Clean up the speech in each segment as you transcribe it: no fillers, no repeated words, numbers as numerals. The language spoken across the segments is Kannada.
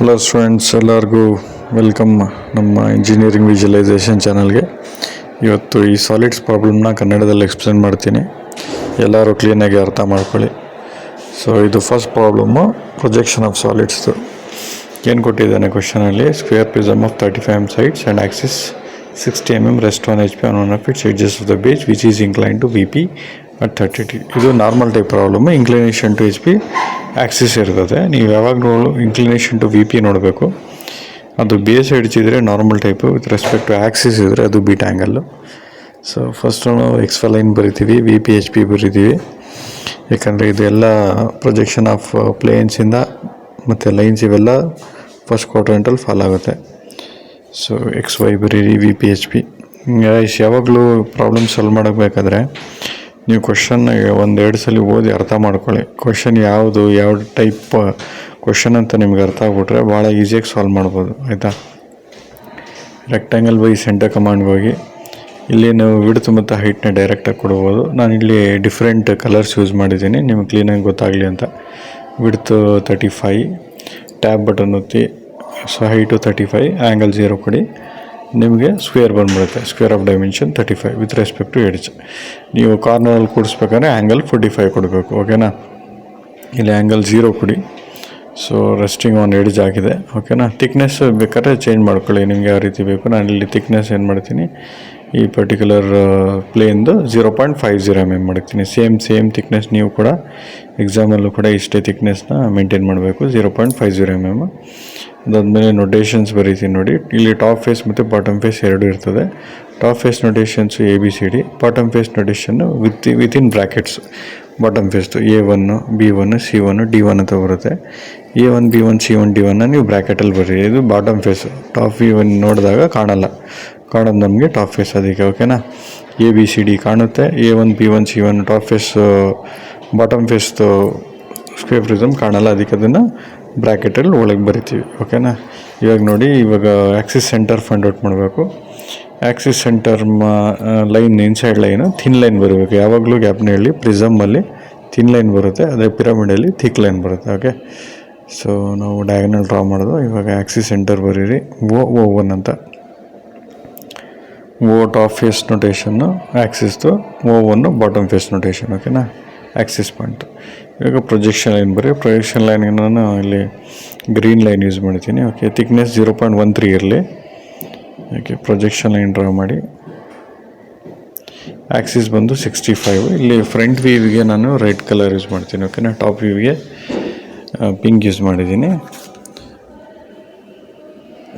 ಹಲೋ ಸ್ಟೂಡೆಂಟ್ಸ್, ಎಲ್ಲರಿಗೂ ವೆಲ್ಕಮ್ ನಮ್ಮ ಇಂಜಿನಿಯರಿಂಗ್ ವಿಜುವಲೈಸೇಷನ್ ಚಾನಲ್ಗೆ. ಇವತ್ತು ಈ ಸಾಲಿಡ್ಸ್ ಪ್ರಾಬ್ಲಮ್ನ ಕನ್ನಡದಲ್ಲಿ ಎಕ್ಸ್ಪ್ಲೇನ್ ಮಾಡ್ತೀನಿ, ಎಲ್ಲರೂ ಕ್ಲೀನಾಗಿ ಅರ್ಥ ಮಾಡ್ಕೊಳ್ಳಿ. ಸೊ ಇದು ಫಸ್ಟ್ ಪ್ರಾಬ್ಲಮ್ಮು, ಪ್ರೊಜೆಕ್ಷನ್ ಆಫ್ ಸಾಲಿಡ್ಸ್ದು. ಏನು ಕೊಟ್ಟಿದ್ದಾನೆ ಕ್ವಶನಲ್ಲಿ? Square prism of 35 mm sides and axis 60 mm rest on HP on one of its edges of the base which is incline to VP at 30. ಇದು normal type problem. Inclination to HP axis ಇರ್ತದೆ. ನೀವು ಯಾವಾಗಲೂ ಇನ್ಕ್ಲಿನೇಷನ್ ಟು VP ನೋಡಬೇಕು. ಅದು ಬೇಸ್ ಹಿಡಿಚಿದ್ರೆ normal type, with respect to axis ಇದ್ದರೆ ಅದು ಬೀಟ್ ಆ್ಯಂಗಲ್ಲು. ಸೊ ಫಸ್ಟು ನಾವು XY ಲೈನ್ ಬರಿತೀವಿ, VP HP ಬರಿತೀವಿ. ಯಾಕಂದರೆ ಇದೆಲ್ಲ ಪ್ರೊಜೆಕ್ಷನ್ ಆಫ್ ಪ್ಲೇನ್ಸಿಂದ ಮತ್ತು ಲೈನ್ಸ್ ಇವೆಲ್ಲ ಫಸ್ಟ್ ಕ್ವಾಡ್ರೆಂಟಲ್ಲಿ ಫಾಲ್ ಆಗುತ್ತೆ. ಸೊ XY ಬರೀರಿ, VP HP. ಯಾವಾಗಲೂ ಪ್ರಾಬ್ಲಮ್ ಸಾಲ್ವ್ ಮಾಡಬೇಕಾದ್ರೆ ನೀವು ಕ್ವಶನ್ನ ಒಂದೆರಡು ಸಲ ಓದಿ ಅರ್ಥ ಮಾಡ್ಕೊಳ್ಳಿ. ಕ್ವಶನ್ ಯಾವುದು, ಯಾವ ಟೈಪ್ ಕ್ವಶನ್ ಅಂತ ನಿಮ್ಗೆ ಅರ್ಥ ಆಗ್ಬಿಟ್ರೆ ಭಾಳ ಈಸಿಯಾಗಿ ಸಾಲ್ವ್ ಮಾಡ್ಬೋದು, ಆಯಿತಾ? ರೆಕ್ಟ್ಯಾಂಗಲ್ ಬೈ ಸೆಂಟರ್ ಕಮಾಂಡ್ಗೆ ಹೋಗಿ ಇಲ್ಲಿ ನೀವು ವಿಡ್ತ್ ಮತ್ತು ಹೈಟ್ನ ಡೈರೆಕ್ಟಾಗಿ ಕೊಡ್ಬೋದು. ನಾನಿಲ್ಲಿ ಡಿಫ್ರೆಂಟ್ ಕಲರ್ಸ್ ಯೂಸ್ ಮಾಡಿದ್ದೀನಿ, ನಿಮ್ಗೆ ಕ್ಲೀನಾಗಿ ಗೊತ್ತಾಗಲಿ ಅಂತ. ವಿಡ್ತ್ 35, ಟ್ಯಾಬ್ ಬಟನ್ ಒತ್ತಿ. ಸೊ ಹೈಟು 35, ಆ್ಯಂಗಲ್ 0 ಕೊಡಿ, ನಿಮಗೆ ಸ್ಕ್ವೇರ್ ಬಂದ್ಬಿಡುತ್ತೆ. Square of dimension 35 with respect to edge. ನೀವು ಕಾರ್ನರಲ್ಲಿ ಕೂಡಿಸ್ಬೇಕಾದ್ರೆ ಆ್ಯಂಗಲ್ 45 ಕೊಡಬೇಕು, ಓಕೆನಾ? ಇಲ್ಲಿ ಆ್ಯಂಗಲ್ 0 ಕೊಡಿ. ಸೊ ರೆಸ್ಟಿಂಗ್ ಆನ್ ಎಡ್ಜ್ ಆಗಿದೆ, ಓಕೆನಾ? ಥಿಕ್ನೆಸ್ ಬೇಕಾದ್ರೆ ಚೇಂಜ್ ಮಾಡ್ಕೊಳ್ಳಿ, ನಿಮ್ಗೆ ಯಾವ ರೀತಿ ಬೇಕು. ನಾನು ಇಲ್ಲಿ ಥಿಕ್ನೆಸ್ ಏನು ಮಾಡ್ತೀನಿ, ಈ ಪರ್ಟಿಕ್ಯುಲರ್ ಪ್ಲೇನ್ದು 0.50 mm ಮಾಡ್ತೀನಿ. ಸೇಮ್ ಥಿಕ್ನೆಸ್ ನೀವು ಕೂಡ ಎಕ್ಸಾಮಲ್ಲೂ ಕೂಡ ಇಷ್ಟೇ ಥಿಕ್ನೆಸ್ನ ಮೇಂಟೈನ್ ಮಾಡಬೇಕು, 0.50 mm. ಅದಾದಮೇಲೆ ನೊಟೇಷನ್ಸ್ ಬರೀತೀನಿ ನೋಡಿ. ಇಲ್ಲಿ ಟಾಪ್ ಫೇಸ್ ಮತ್ತು ಬಾಟಮ್ ಫೇಸ್ ಎರಡು ಇರ್ತದೆ. Top face notations ABCD, bottom face notation within brackets. Bottom ಫೇಸ್ದು A1, B1, C1, D1 ಅಂತ ಬರುತ್ತೆ. A1, B1, C1, D1 ನೀವು ಬ್ರ್ಯಾಕೆಟಲ್ಲಿ ಬರೀರಿ. ಇದು ಬಾಟಮ್ ಫೇಸು. ಟಾಪ್ ವ್ಯೂ ನೋಡಿದಾಗ ಕಾಣೋದು ನಮಗೆ ಟಾಪ್ ಫೇಸ್, ಅದಕ್ಕೆ, ಓಕೆನಾ? ABCD ಕಾಣುತ್ತೆ, A1, B1, C1 top face. Bottom ಫೇಸ್ದು ಸ್ಕ್ವೇರ್ ಪ್ರಿಸಮ್ ಕಾಣಲ್ಲ, ಅದಕ್ಕೆ ಅದನ್ನು ಬ್ರ್ಯಾಕೆಟಲ್ಲಿ ಒಳಗೆ ಬರಿತೀವಿ, ಓಕೆನಾ? ಇವಾಗ ನೋಡಿ, ಇವಾಗ ಆ್ಯಕ್ಸಿಸ್ ಸೆಂಟರ್ ಫೈಂಡ್ ಔಟ್ ಮಾಡಬೇಕು. Axis centre line, inside line thin line ಬರಬೇಕು. ಯಾವಾಗಲೂ ಗ್ಯಾಪ್ನ ಹೇಳಿ, ಪ್ರಿಸಮಲ್ಲಿ ಥಿನ್ ಲೈನ್ ಬರುತ್ತೆ, ಅದೇ ಪಿರಮಿಡಲ್ಲಿ ಥಿಕ್ ಲೈನ್ ಬರುತ್ತೆ, ಓಕೆ? ಸೊ ನಾವು ಡಯಾಗ್ನಲ್ ಡ್ರಾ ಮಾಡೋದು. ಇವಾಗ ಆ್ಯಕ್ಸಿಸ್ ಸೆಂಟರ್ ಬರೀರಿ, O1 ಅಂತ. O ಟಾಪ್ ಫೇಸ್ ನೊಟೇಷನ್ನು ಆ್ಯಕ್ಸಿಸ್ದು, O1 ಬಾಟಮ್ ಫೇಸ್ ನೊಟೇಷನ್, ಓಕೆನಾ? Axis point. ಇವಾಗ ಪ್ರೊಜೆಕ್ಷನ್ ಲೈನ್ ಬರೀ. ಪ್ರೊಜೆಕ್ಷನ್ ಲೈನ್ಗೆ ನಾನು ಇಲ್ಲಿ ಗ್ರೀನ್ ಲೈನ್ ಯೂಸ್ ಮಾಡ್ತೀನಿ, ಓಕೆ? ಥಿಕ್ನೆಸ್ 0.13 ಇರಲಿ, ಓಕೆ? ಪ್ರೊಜೆಕ್ಷನ್ ಲೈನ್ ಡ್ರಾ ಮಾಡಿ. ಆ್ಯಕ್ಸಿಸ್ ಬಂದು 65. ಇಲ್ಲಿ ಫ್ರಂಟ್ ವ್ಯೂವಿಗೆ ನಾನು ರೆಡ್ ಕಲರ್ ಯೂಸ್ ಮಾಡ್ತೀನಿ, ಓಕೆನಾ? ಟಾಪ್ ವ್ಯೂವಿಗೆ ಪಿಂಕ್ ಯೂಸ್ ಮಾಡಿದ್ದೀನಿ.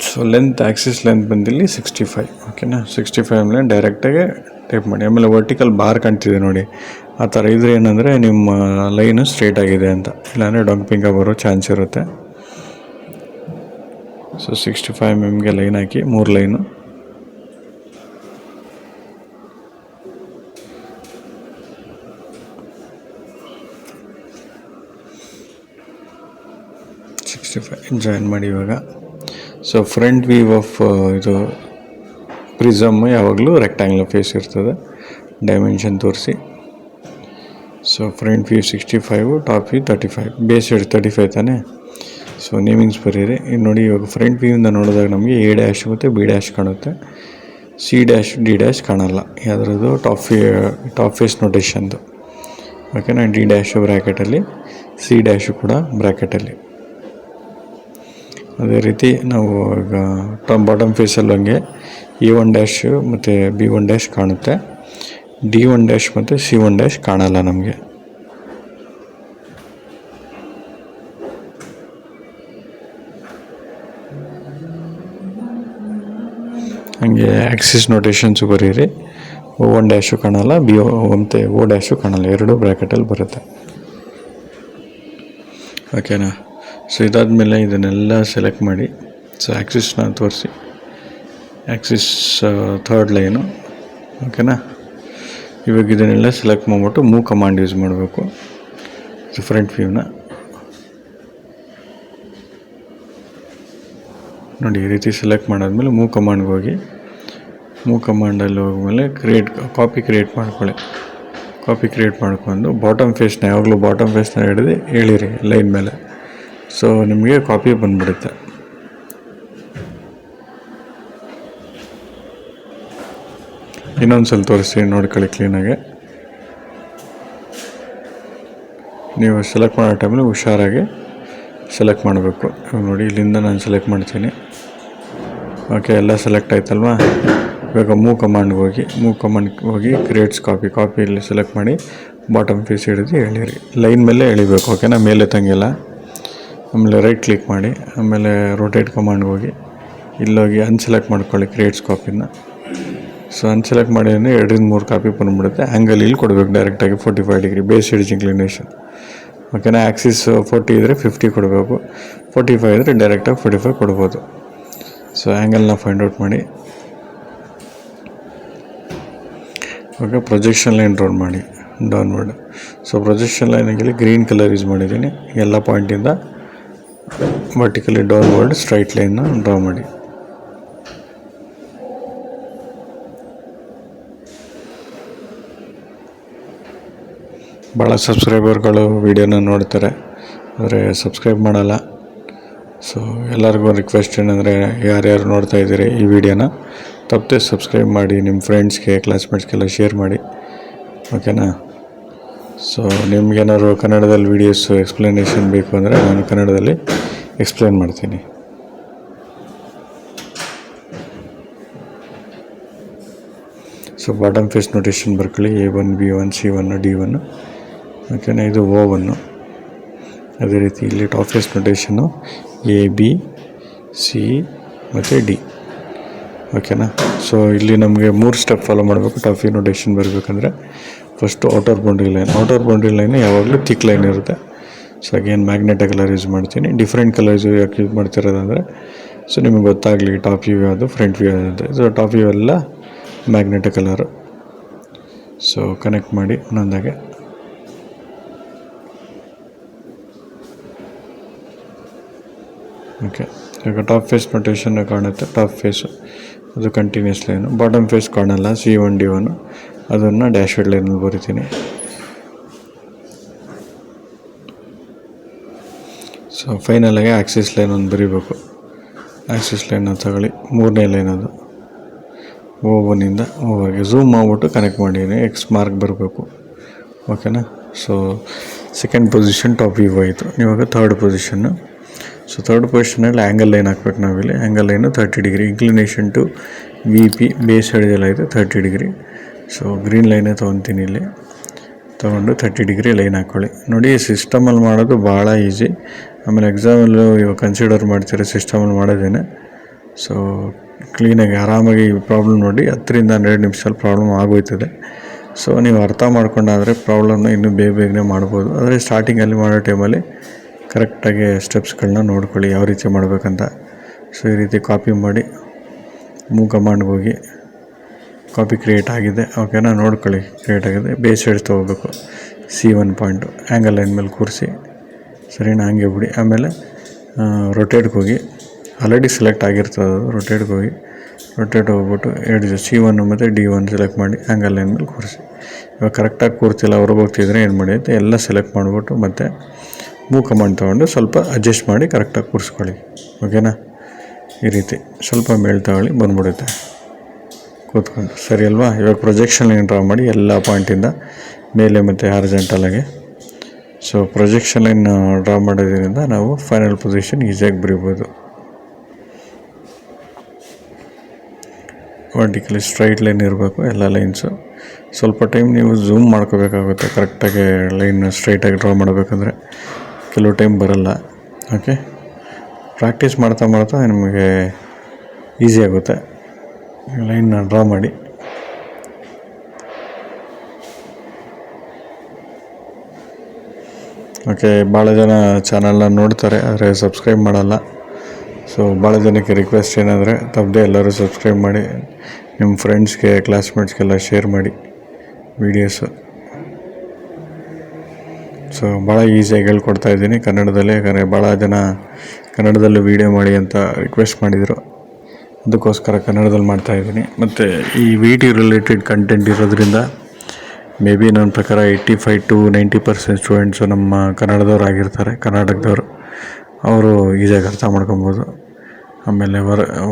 ಸೊ ಲೆಂತ್, ಆ್ಯಕ್ಸಿಸ್ ಲೆಂತ್ ಬಂದಿಲ್ಲಿ 65, ಓಕೆನಾ? 65 ಮೇಲೆ ಡೈರೆಕ್ಟಾಗಿ ಟೈಪ್ ಮಾಡಿ. ಆಮೇಲೆ ವರ್ಟಿಕಲ್ ಬಾರ್ ಕಾಣ್ತಿದೆ ನೋಡಿ, ಆ ಥರ ಇದ್ರೆ ಏನಂದರೆ ನಿಮ್ಮ ಲೈನು ಸ್ಟ್ರೇಟ್ ಆಗಿದೆ ಅಂತ, ಇಲ್ಲಾಂದರೆ ಡಂಪಿಂಗ ಬರೋ ಚಾನ್ಸ್ ಇರುತ್ತೆ. ಸೊ 65 mm ಲೈನ್ ಹಾಕಿ, 3 ಲೈನು. ಜಾಯಿನ್ ಮಾಡಿ ಇವಾಗ. ಸೊ ಫ್ರಂಟ್ ವ್ಯೂ ಆಫ್ ಇದು ಪ್ರಿಸಮ್ ಯಾವಾಗಲೂ ರೆಕ್ಟ್ಯಾಂಗ್ಯುಲರ್ ಫೇಸ್ ಇರ್ತದೆ. ಡೈಮೆನ್ಷನ್ ತೋರಿಸಿ. So front view 65, top view 35, base ಹಿಡ್ 35 ತಾನೆ. ಸೊ ನೇಮಿಂಗ್ಸ್ ಬರೀರಿ. ಇನ್ನು ನೋಡಿ, ಇವಾಗ ಫ್ರಂಟ್ ವ್ಯೂಯಿಂದ ನೋಡಿದಾಗ ನಮಗೆ A' ಮತ್ತು B' ಕಾಣುತ್ತೆ, C' D' ಕಾಣಲ್ಲ. ಯಾವುದ್ರದ್ದು? ಟಾಪ್ ಫೇಸ್ ನೊಟೇಷನ್ದು, ಓಕೆನಾ? D' ಬ್ರ್ಯಾಕೆಟಲ್ಲಿ, C' ಕೂಡ ಬ್ರ್ಯಾಕೆಟಲ್ಲಿ. ಅದೇ ರೀತಿ ನಾವು ಈಗ ಬಾಟಮ್ ಫೇಸಲ್ಲಿ ಹಂಗೆ A1' ಮತ್ತು B1' ಕಾಣುತ್ತೆ, D1' ಮತ್ತು C1' ಕಾಣಲ್ಲ ನಮಗೆ. ಹಾಗೆ ಆ್ಯಕ್ಸಿಸ್ ನೊಟೇಷನ್ಸು ಬರೀರಿ. O1' ಕಾಣಲ್ಲ, ಮತ್ತು O' ಕಾಣಲ್ಲ, ಎರಡು ಬ್ರ್ಯಾಕೆಟಲ್ಲಿ ಬರುತ್ತೆ, ಓಕೆನಾ? ಸೊ ಇದಾದಮೇಲೆ ಇದನ್ನೆಲ್ಲ ಸೆಲೆಕ್ಟ್ ಮಾಡಿ. ಸೊ ಆ್ಯಕ್ಸಿಸ್ನ ತೋರಿಸಿ. ಆ್ಯಕ್ಸಿಸ್ ಥರ್ಡ್ ಲೈನು, ಓಕೆನಾ? ಇವಾಗ ಇದನ್ನೆಲ್ಲ ಸೆಲೆಕ್ಟ್ ಮಾಡಿಬಿಟ್ಟು ಮೂವ್ ಕಮಾಂಡ್ ಯೂಸ್ ಮಾಡಬೇಕು. ಫ್ರಂಟ್ ವ್ಯೂನ ನೋಡಿ, ಈ ರೀತಿ ಸೆಲೆಕ್ಟ್ ಮಾಡಾದ್ಮೇಲೆ ಮೂವ್ ಕಮಾಂಡ್ಗೆ ಹೋಗಿ. ಮೂವ್ ಕಮಾಂಡಲ್ಲಿ ಹೋಗ್ಮೇಲೆ ಕಾಪಿ ಕ್ರಿಯೇಟ್ ಮಾಡ್ಕೊಳ್ಳಿ. ಕಾಪಿ ಕ್ರಿಯೇಟ್ ಮಾಡ್ಕೊಂಡು ಬಾಟಮ್ ಫೇಸ್ನ ಯಾವಾಗಲೂ ಬಾಟಮ್ ಫೇಸ್ನ ಹಿಡಿದು ಹೇಳಿರಿ ಲೈನ್ ಮೇಲೆ. ಸೊ ನಿಮಗೆ ಕಾಪಿ ಬಂದುಬಿಡುತ್ತೆ. ಇನ್ನೊಂದು ಸಲ ತೋರಿಸ್ತೀನಿ ನೋಡ್ಕೊಳ್ಳಿ ಕ್ಲೀನಾಗಿ. ನೀವು ಸೆಲೆಕ್ಟ್ ಮಾಡೋ ಟೈಮಲ್ಲಿ ಹುಷಾರಾಗಿ ಸೆಲೆಕ್ಟ್ ಮಾಡಬೇಕು. ನೋಡಿ ಇಲ್ಲಿಂದ ನಾನು ಸೆಲೆಕ್ಟ್ ಮಾಡ್ತೀನಿ. ಓಕೆ, ಎಲ್ಲ ಸೆಲೆಕ್ಟ್ ಆಯ್ತಲ್ವಾ? ಇವಾಗ ಮೂವ್ ಕಮಾಂಡ್ಗೆ ಹೋಗಿ ಕ್ರಿಯೇಟ್ಸ್ ಕಾಪಿಯಲ್ಲಿ ಸೆಲೆಕ್ಟ್ ಮಾಡಿ ಬಾಟಮ್ ಫೇಸ್ ಹಿಡಿದು ಎಳೀರಿ. ಲೈನ್ ಮೇಲೆ ಎಳಿಬೇಕು, ಓಕೆನಾ? ಮೇಲೆ ತಂಗಿಲ್ಲ. ಆಮೇಲೆ ರೈಟ್ ಕ್ಲಿಕ್ ಮಾಡಿ, ಆಮೇಲೆ ರೊಟೇಟ್ ಕಮಾಂಡ್ಗೆ ಹೋಗಿ ಇಲ್ಲೋಗಿ ಅನ್ಸೆಲೆಕ್ಟ್ ಮಾಡ್ಕೊಳ್ಳಿ ಕ್ರಿಯೇಟ್ಸ್ ಕಾಪಿನ. ಸೊ ಅನ್ಸೆಲೆಕ್ಟ್ ಮಾಡಿ ಅಂದರೆ 2-3 ಕಾಪಿ ಬಂದುಬಿಡುತ್ತೆ. ಆ್ಯಂಗಲ್ ಇಲ್ಲಿ ಕೊಡಬೇಕು ಡೈರೆಕ್ಟಾಗಿ 45 ಡಿಗ್ರಿ ಬೇಸ್ ಎಡ್ಜ್ ಇನ್ಕ್ಲಿನೇಷನ್, ಓಕೆನಾ? ಆ್ಯಕ್ಸಿಸ್ 40 ಇದ್ದರೆ 50 ಕೊಡಬೇಕು, 45 ಇದ್ದರೆ ಡೈರೆಕ್ಟಾಗಿ 45 ಕೊಡ್ಬೋದು. ಸೊ ಆ್ಯಂಗಲ್ನ ಫೈಂಡ್ ಔಟ್ ಮಾಡಿ, ಓಕೆ. ಪ್ರೊಜೆಕ್ಷನ್ ಲೈನ್ ಡ್ರಾ ಮಾಡಿ ಡೌನ್ವರ್ಡ್. ಸೊ ಪ್ರೊಜೆಕ್ಷನ್ ಲೈನಿಗೆ ಗ್ರೀನ್ ಕಲರ್ ಯೂಸ್ ಮಾಡಿದ್ದೀನಿ. ಎಲ್ಲ ಪಾಯಿಂಟಿಂದ ವರ್ಟಿಕಲಿ ಡೌನ್ವರ್ಡ್ ಸ್ಟ್ರೈಟ್ ಲೈನ್ನ ಡ್ರಾ ಮಾಡಿ. ಭಾಳ ಸಬ್ಸ್ಕ್ರೈಬರ್ಗಳು ವೀಡಿಯೋನ ನೋಡ್ತಾರೆ, ಆದರೆ ಸಬ್ಸ್ಕ್ರೈಬ್ ಮಾಡಲ್ಲ. ಸೊ ಎಲ್ಲರಿಗೂ ರಿಕ್ವೆಸ್ಟ್ ಏನಂದರೆ, ಯಾರ್ಯಾರು ನೋಡ್ತಾ ಇದ್ದೀರಿ ಈ ವಿಡಿಯೋನ ತಪ್ಪದೆ ಸಬ್ಸ್ಕ್ರೈಬ್ ಮಾಡಿ, ನಿಮ್ಮ ಫ್ರೆಂಡ್ಸ್ಗೆ ಕ್ಲಾಸ್ಮೇಟ್ಸ್ಗೆಲ್ಲ ಶೇರ್ ಮಾಡಿ, ಓಕೆನಾ? ಸೊ ನಿಮ್ಗೇನಾದ್ರು ಕನ್ನಡದಲ್ಲಿ ವೀಡಿಯೋಸ್ ಎಕ್ಸ್ಪ್ಲನೇಷನ್ ಬೇಕು ಅಂದರೆ ನಾನು ಕನ್ನಡದಲ್ಲಿ ಎಕ್ಸ್ಪ್ಲೇನ್ ಮಾಡ್ತೀನಿ. ಸೊ ಬಾಟಮ್ ಫೇಸ್ ನೊಟೇಷನ್ ಬರ್ಕೊಳ್ಳಿ. A1 B1 C1 D1, ಓಕೆನಾ? ಇದು O1. ಅದೇ ರೀತಿ ಇಲ್ಲಿ top face notation A B C ಮತ್ತು D, ಓಕೆನಾ? ಸೊ ಇಲ್ಲಿ ನಮಗೆ 3 ಸ್ಟೆಪ್ ಫಾಲೋ ಮಾಡಬೇಕು ಟಾಪ್ ಫೇಸ್ ನೊಟೇಷನ್ ಬರಬೇಕಂದ್ರೆ. ಫಸ್ಟು ಔಟರ್ ಬೌಂಡ್ರಿ ಲೈನ್ ಯಾವಾಗಲೂ ಥಿಕ್ ಲೈನ್ ಇರುತ್ತೆ. So again magnetic colour use ಮಾಡ್ತೀನಿ. ಡಿಫ್ರೆಂಟ್ ಕಲರ್ಸ್ ಯಾಕೆ ಯೂಸ್ ಮಾಡ್ತಿರೋದಂದರೆ, ಸೊ ನಿಮಗೆ ಗೊತ್ತಾಗಲಿ ಟಾಪ್ ವ್ಯೂ ಯಾವುದು ಫ್ರಂಟ್ ವ್ಯೂ ಯಾವುದು. ಸೊ ಟಾಪ್ ವ್ಯೂ ಎಲ್ಲ ಮ್ಯಾಗ್ನೆಟಿಕ್ ಕಲರು. ಸೊ ಕನೆಕ್ಟ್ ಮಾಡಿ ಒಂದೊಂದಾಗೆ. ಓಕೆ, ಈಗ ಟಾಪ್ ಫೇಸ್ ನೊಟೇಷನ್ ಕಾಣುತ್ತೆ. ಟಾಪ್ ಫೇಸು ಅದು ಕಂಟಿನ್ಯೂಸ್ ಲೈನು. ಬಾಟಮ್ ಫೇಸ್ ಕಾಣಲ್ಲ, C1 D1 ಅದನ್ನು ಡ್ಯಾಶ್ಡ್ ಲೈನಲ್ಲಿ ಬರಿತೀನಿ. ಸೊ ಫೈನಲಾಗಿ ಆಕ್ಸಿಸ್ ಲೈನ್ ಒಂದು ಬರೀಬೇಕು. ಆಕ್ಸಿಸ್ ಲೈನ್ನ ತಗೊಳ್ಳಿ, 3ನೇ ಲೈನ್ ಅದು. O1ಇಂದ ಓವರ್ಗೆ ಝೂಮ್ ಮಾಡಿಬಿಟ್ಟು ಕನೆಕ್ಟ್ ಮಾಡಿದ್ದೀನಿ. ಎಕ್ಸ್ ಮಾರ್ಕ್ ಬರಬೇಕು, ಓಕೆನಾ? So second position top view ಆಯಿತು. ಇವಾಗ ಥರ್ಡ್ ಪೊಸಿಷನ್ನು. ಸೊ ಥರ್ಡ್ ಪೊಸಿಷನಲ್ಲಿ ಆ್ಯಂಗಲ್ ಲೈನ್ ಹಾಕ್ಬೇಕು ನಾವಿಲ್ಲಿ. Angle line 30 degree. Inclination to VP base ಎಡ್ಜೆಲ್ಲ ಆಯಿತು 30 ಡಿಗ್ರಿ. ಸೊ ಗ್ರೀನ್ ಲೈನೇ ತೊಗೊತೀನಿ. ಇಲ್ಲಿ ತೊಗೊಂಡು 30 ಡಿಗ್ರಿ ಲೈನ್ ಹಾಕ್ಕೊಳ್ಳಿ. ನೋಡಿ, ಸಿಸ್ಟಮಲ್ಲಿ ಮಾಡೋದು ಭಾಳ ಈಸಿ. ಆಮೇಲೆ ಎಕ್ಸಾಮಲ್ಲೂ ಇವಾಗ ಕನ್ಸಿಡರ್ ಮಾಡ್ತೀರಾ ಸಿಸ್ಟಮಲ್ಲಿ ಮಾಡೋದೇನೆ. ಸೊ ಕ್ಲೀನಾಗಿ ಆರಾಮಾಗಿ ಈ ಪ್ರಾಬ್ಲಮ್ ನೋಡಿ 10-12 ನಿಮಿಷದಲ್ಲಿ ಪ್ರಾಬ್ಲಮ್ ಆಗೋಯ್ತದೆ. ಸೊ ನೀವು ಅರ್ಥ ಮಾಡ್ಕೊಂಡಾದರೆ ಪ್ರಾಬ್ಲಮ್ನ ಇನ್ನೂ ಬೇಗನೆ ಮಾಡ್ಬೋದು. ಆದರೆ ಸ್ಟಾರ್ಟಿಂಗಲ್ಲಿ ಮಾಡೋ ಟೈಮಲ್ಲಿ ಕರೆಕ್ಟಾಗಿ ಸ್ಟೆಪ್ಸ್ಗಳನ್ನ ನೋಡ್ಕೊಳ್ಳಿ ಯಾವ ರೀತಿ ಮಾಡಬೇಕಂತ. ಸೊ ಈ ರೀತಿ ಕಾಪಿ ಮಾಡಿ ಮೂವ್ ಕಮಾಂಡ್ಗೆ ಹೋಗಿ ಕಾಪಿ ಕ್ರಿಯೇಟ್ ಆಗಿದೆ, ಓಕೆನಾ? ನೋಡ್ಕೊಳ್ಳಿ ಕ್ರಿಯೇಟ್ ಆಗಿದೆ. ಬೇಸ್ ಎಡ್ಜ್ ತೊಗೋಬೇಕು. C1 ಪಾಯಿಂಟು ಆ್ಯಂಗಲ್ ಲೈನ್ ಮೇಲೆ ಕೂರಿಸಿ, ಸರಿನಾ? ಹಂಗೆ ಬಿಡಿ. ಆಮೇಲೆ ರೊಟೇಟ್ಗೆ ಹೋಗಿ, ಆಲ್ರೆಡಿ ಸೆಲೆಕ್ಟ್ ಆಗಿರ್ತದೆ ಅದು. ರೊಟೇಟ್ ಹೋಗ್ಬಿಟ್ಟು ಎಡ್ಜ್ C1 ಮತ್ತು D1 ಸೆಲೆಕ್ಟ್ ಮಾಡಿ ಆ್ಯಂಗಲ್ ಲೈನ್ ಮೇಲೆ ಕೂರಿಸಿ. ಇವಾಗ ಕರೆಕ್ಟಾಗಿ ಕೂರ್ತಿಲ್ಲ, ಹೊರಗೆ ಹೋಗ್ತಿದ್ರೆ ಏನು ಮಾಡಿ ಅಂತ ಎಲ್ಲ ಸೆಲೆಕ್ಟ್ ಮಾಡಿಬಿಟ್ಟು ಮತ್ತು ಮೂವ್ ಕಮಾಂಡ್ ತೊಗೊಂಡು ಸ್ವಲ್ಪ ಅಡ್ಜಸ್ಟ್ ಮಾಡಿ ಕರೆಕ್ಟಾಗಿ ಕೂರಿಸ್ಕೊಳ್ಳಿ, ಓಕೆನಾ? ಈ ರೀತಿ ಸ್ವಲ್ಪ ಮೇಲ್ ತಗೊಳ್ಳಿ, ಬಂದ್ಬಿಡುತ್ತೆ ಕೂತ್ಕೊಂಡು, ಸರಿ ಅಲ್ವಾ? ಇವಾಗ ಪ್ರೊಜೆಕ್ಷನ್ ಲೈನ್ ಡ್ರಾ ಮಾಡಿ ಎಲ್ಲ ಪಾಯಿಂಟಿಂದ ಮೇಲೆ ಮತ್ತು ಹಾರಿಜಾಂಟಲಾಗಿ. ಸೊ ಪ್ರೊಜೆಕ್ಷನ್ ಲೈನ್ ಡ್ರಾ ಮಾಡೋದ್ರಿಂದ ನಾವು ಫೈನಲ್ ಪೊಸಿಷನ್ ಈಸಿಯಾಗಿ ಬರೀಬೋದು. ವರ್ಟಿಕಲಿ ಸ್ಟ್ರೈಟ್ ಲೈನ್ ಇರಬೇಕು ಎಲ್ಲ ಲೈನ್ಸು. ಸ್ವಲ್ಪ ಟೈಮ್ ನೀವು ಝೂಮ್ ಮಾಡ್ಕೋಬೇಕಾಗುತ್ತೆ ಕರೆಕ್ಟಾಗಿ ಲೈನ್ ಸ್ಟ್ರೈಟಾಗಿ ಡ್ರಾ ಮಾಡಬೇಕಂದ್ರೆ. ಕೆಲವು ಟೈಮ್ ಬರಲ್ಲ, ಓಕೆ? ಪ್ರಾಕ್ಟೀಸ್ ಮಾಡ್ತಾ ನಿಮಗೆ ಈಸಿ ಆಗುತ್ತೆ. ಲೈನ್ನ ಡ್ರಾ ಮಾಡಿ. ಓಕೆ, ಭಾಳ ಜನ ಚಾನಲ್ನ ನೋಡ್ತಾರೆ ಆದರೆ ಸಬ್ಸ್ಕ್ರೈಬ್ ಮಾಡಲ್ಲ. ಸೊ ಭಾಳ ಜನಕ್ಕೆ ರಿಕ್ವೆಸ್ಟ್ ಏನಂದರೆ ತಪ್ಪದೆ ಎಲ್ಲರೂ ಸಬ್ಸ್ಕ್ರೈಬ್ ಮಾಡಿ, ನಿಮ್ಮ ಫ್ರೆಂಡ್ಸ್ಗೆ ಕ್ಲಾಸ್ಮೇಟ್ಸ್ಗೆಲ್ಲ ಶೇರ್ ಮಾಡಿ ವೀಡಿಯೋಸು. ಸೊ ಭಾಳ ಈಸಿಯಾಗಿ ಹೇಳ್ಕೊಡ್ತಾಯಿದ್ದೀನಿ ಕನ್ನಡದಲ್ಲೇ. ಯಾಕಂದರೆ ಭಾಳ ಜನ ಕನ್ನಡದಲ್ಲೂ ವೀಡಿಯೋ ಮಾಡಿ ಅಂತ ರಿಕ್ವೆಸ್ಟ್ ಮಾಡಿದರು, ಅದಕ್ಕೋಸ್ಕರ ಕನ್ನಡದಲ್ಲಿ ಮಾಡ್ತಾಯಿದ್ದೀನಿ. ಮತ್ತು ಈ VT ರಿಲೇಟೆಡ್ ಕಂಟೆಂಟ್ ಇರೋದ್ರಿಂದ ಮೇ ಬಿ ನನ್ನ ಪ್ರಕಾರ 85-90% ಸ್ಟೂಡೆಂಟ್ಸು ನಮ್ಮ ಕನ್ನಡದವ್ರು ಆಗಿರ್ತಾರೆ, ಕರ್ನಾಟಕದವರು. ಅವರು ಈಸಿಯಾಗಿ ಅರ್ಥ ಮಾಡ್ಕೊಬೋದು. ಆಮೇಲೆ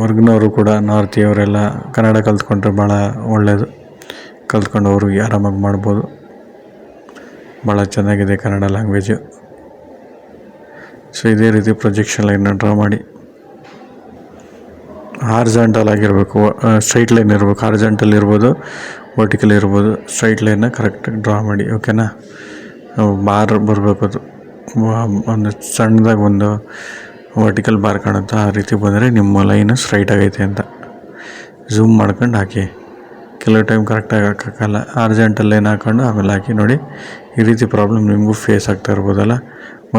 ಹೊರ್ಗಿನವರು ಕೂಡ ನಾರ್ತಿಯವರೆಲ್ಲ ಕನ್ನಡ ಕಲ್ತ್ಕೊಂಡ್ರೆ ಭಾಳ ಒಳ್ಳೆಯದು. ಕಲ್ತ್ಕೊಂಡು ಅವರು ಆರಾಮಾಗಿ ಮಾಡ್ಬೋದು. ಭಾಳ ಚೆನ್ನಾಗಿದೆ ಕನ್ನಡ ಲ್ಯಾಂಗ್ವೇಜು. ಸೊ ಇದೇ ರೀತಿ ಪ್ರೊಜೆಕ್ಷನ್ ಲೈನ್ನ ಡ್ರಾ ಮಾಡಿ. ಹಾರ್ಜಾಂಟಲ್ ಆಗಿರಬೇಕು, ಸ್ಟ್ರೈಟ್ ಲೈನ್ ಇರಬೇಕು. ಹಾರ್ಜಾಂಟಲ್ ಇರ್ಬೋದು, ವರ್ಟಿಕಲ್ ಇರ್ಬೋದು. ಸ್ಟ್ರೈಟ್ ಲೈನ್ನ ಕರೆಕ್ಟಾಗಿ ಡ್ರಾ ಮಾಡಿ, ಓಕೆನಾ. ಬಾರ್ ಬರಬೇಕು, ಅದು ಒಂದು ಸಣ್ಣದಾಗಿ ಒಂದು ವರ್ಟಿಕಲ್ ಬಾರ್ ಕಾಣುತ್ತೆ, ಆ ರೀತಿ ಬಂದರೆ ನಿಮ್ಮ ಲೈನು ಸ್ಟ್ರೈಟ್ ಆಗೈತೆ ಅಂತ. ಝೂಮ್ ಮಾಡ್ಕೊಂಡು ಹಾಕಿ. ಕೆಲವು ಟೈಮ್ ಕರೆಕ್ಟಾಗಿ ಹಾಕೋಕ್ಕಲ್ಲ, ಹಾರ್ಜಾಂಟಲ್ ಲೈನ್ ಹಾಕ್ಕೊಂಡು ಆಮೇಲೆ ಹಾಕಿ. ನೋಡಿ, ಈ ರೀತಿ ಪ್ರಾಬ್ಲಮ್ ನಿಮಗೂ ಫೇಸ್ ಆಗ್ತಾ ಇರ್ಬೋದಲ್ಲ.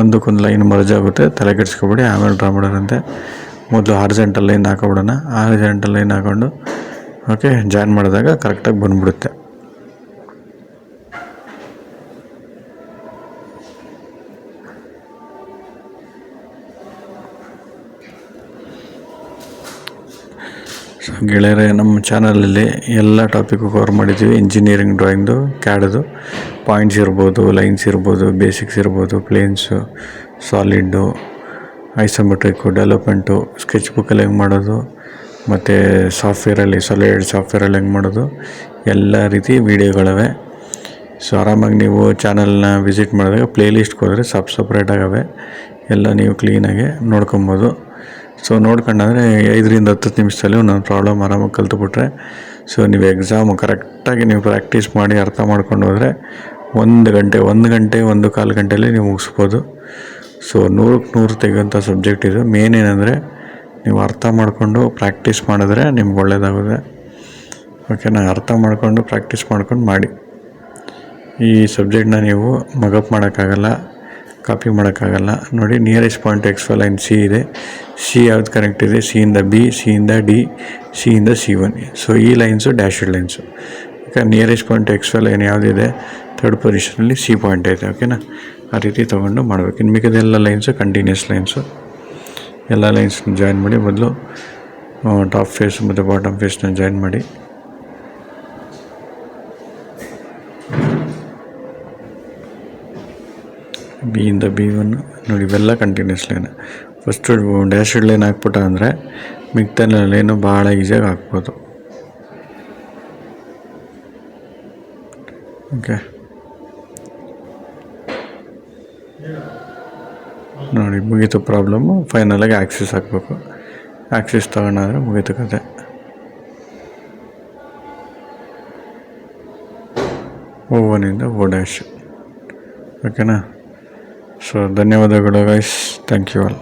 ಒಂದಕ್ಕೊಂದು ಲೈನ್ ಮರ್ಜ್ ಆಗುತ್ತೆ, ತಲೆ ಕೆಡಿಸ್ಕೊಬೇಡಿ, ಆಮೇಲೆ ಡ್ರಾ ಮಾಡೋರಂತೆ. ಮೊದಲು ಹಾರ್ಜಾಂಟಲ್ ಲೈನ್ ಹಾಕೋಬಿಡೋಣ. ಹಾರ್ಜಾಂಟಲ್ ಲೈನ್ ಹಾಕ್ಕೊಂಡು ಓಕೆ ಜಾಯಿನ್ ಮಾಡಿದಾಗ ಕರೆಕ್ಟಾಗಿ ಬಂದುಬಿಡುತ್ತೆ. ಸೊ ಗೆಳೆಯರೆ, ನಮ್ಮ ಚಾನಲಲ್ಲಿ ಎಲ್ಲ ಟಾಪಿಕ್ಕು ಕವರ್ ಮಾಡಿದ್ದೀವಿ. ಇಂಜಿನಿಯರಿಂಗ್ ಡ್ರಾಯಿಂಗ್ದು, ಕ್ಯಾಡ್ದು, ಪಾಯಿಂಟ್ಸ್ ಇರ್ಬೋದು, ಲೈನ್ಸ್ ಇರ್ಬೋದು, ಬೇಸಿಕ್ಸ್ ಇರ್ಬೋದು, ಪ್ಲೇನ್ಸು, ಸಾಲಿಡ್ಡು, ಐಸೋಮೆಟ್ರಿಕ್ಕು, ಡೆವಲಪ್ಮೆಂಟು, ಸ್ಕೆಚ್ ಬುಕ್ಕಲ್ಲಿ ಹೆಂಗೆ ಮಾಡೋದು, ಮತ್ತು ಸಾಫ್ಟ್ವೇರಲ್ಲಿ ಸಾಲಿಡ್ ಸಾಫ್ಟ್ವೇರಲ್ಲಿ ಹೆಂಗೆ ಮಾಡೋದು, ಎಲ್ಲ ರೀತಿ ವೀಡಿಯೋಗಳಿವೆ. ಸೊ ಆರಾಮಾಗಿ ನೀವು ಚಾನಲ್ನ ವಿಸಿಟ್ ಮಾಡಿದಾಗ ಪ್ಲೇಲಿಸ್ಟ್ಗೆ ಹೋದರೆ ಸಪ್ರೇಟಾಗವೆ, ಎಲ್ಲ ನೀವು ಕ್ಲೀನಾಗಿ ನೋಡ್ಕೊಬೋದು. ಸೊ ನೋಡ್ಕೊಂಡಂದರೆ 5ರಿಂದ 10 ನಿಮಿಷದಲ್ಲಿ ಒಂದೊಂದು ಪ್ರಾಬ್ಲಮ್ ಆರಾಮಾಗಿ ಕಲ್ತ್ಬಿಟ್ರೆ, ಸೊ ನೀವು ಎಕ್ಸಾಮು ಕರೆಕ್ಟಾಗಿ ನೀವು ಪ್ರಾಕ್ಟೀಸ್ ಮಾಡಿ ಅರ್ಥ ಮಾಡ್ಕೊಂಡು ಹೋದರೆ 1 ಗಂಟೆ 1.25 ಗಂಟೆಯಲ್ಲಿ ನೀವು ಮುಗಿಸ್ಬೋದು. ಸೊ 100ಕ್ಕೆ 100 ತೆಗೆಯುವಂಥ ಸಬ್ಜೆಕ್ಟ್ ಇದು. ಮೇನ್ ಏನಂದರೆ ನೀವು ಅರ್ಥ ಮಾಡಿಕೊಂಡು ಪ್ರಾಕ್ಟೀಸ್ ಮಾಡಿದ್ರೆ ನಿಮ್ಗೆ ಒಳ್ಳೆಯದಾಗುತ್ತೆ, ಓಕೆನಾ. ಅರ್ಥ ಮಾಡಿಕೊಂಡು ಪ್ರಾಕ್ಟೀಸ್ ಮಾಡ್ಕೊಂಡು ಮಾಡಿ. ಈ ಸಬ್ಜೆಕ್ಟ್ನ ನೀವು ಮಗಪ್ ಮಾಡೋಕ್ಕಾಗಲ್ಲ, ಕಾಪಿ ಮಾಡೋಕ್ಕಾಗಲ್ಲ. ನೋಡಿ, nearest point XY line C ಇದೆ. C ಯಾವ್ದು ಕನೆಕ್ಟ್ ಇದೆ? ಸಿಯಿಂದ B, ಸಿಯಿಂದ D, ಸಿಯಿಂದ C1. ಸೊ ಈ lines dashed lines. Okay, nearest point XY line ಯಾವುದಿದೆ? 3rd ಪೊಸಿಷನಲ್ಲಿ C ಪಾಯಿಂಟ್ ಐತೆ, ಓಕೆನಾ. ಆ ರೀತಿ ತೊಗೊಂಡು ಮಾಡಬೇಕು. ಇನ್ನು ಮಿಕ್ಕಿದೆಲ್ಲ ಲೈನ್ಸು ಕಂಟಿನ್ಯೂಸ್ ಲೈನ್ಸು. ಎಲ್ಲ ಲೈನ್ಸ್ನ ಜಾಯಿನ್ ಮಾಡಿ. ಮೊದಲು ಟಾಪ್ ಫೇಸ್ ಮತ್ತು ಬಾಟಮ್ ಫೇಸ್ನ ಜಾಯಿನ್ ಮಾಡಿ. ಬಿಯಿಂದ B1 ನೋಡಿ, ಇವೆಲ್ಲ ಕಂಟಿನ್ಯೂಸ್ ಲೈನ್. ಫಸ್ಟು ಡ್ಯಾಶಡ್ ಲೈನ್ ಹಾಕ್ಬಿಟ್ಟ ಅಂದರೆ ಮಿಕ್ತನ ಲೈನು ಭಾಳ ಈಸಿಯಾಗಿ ಹಾಕ್ಬೋದು. ಓಕೆ ನೋಡಿ, ಮುಗೀತು ಪ್ರಾಬ್ಲಮ್ಮು. ಫೈನಲಾಗಿ ಆಕ್ಸಿಸ್ ಹಾಕಬೇಕು. ಆಕ್ಸಿಸ್ ತಗೊಂಡಾದರೆ ಮುಗೀತು ಕತೆ. O1ಇಂದ O', ಓಕೆನಾ. ಸೊ ಧನ್ಯವಾದಗಳು ಗೈಸ್, ಥ್ಯಾಂಕ್ ಯು ಆಲ್.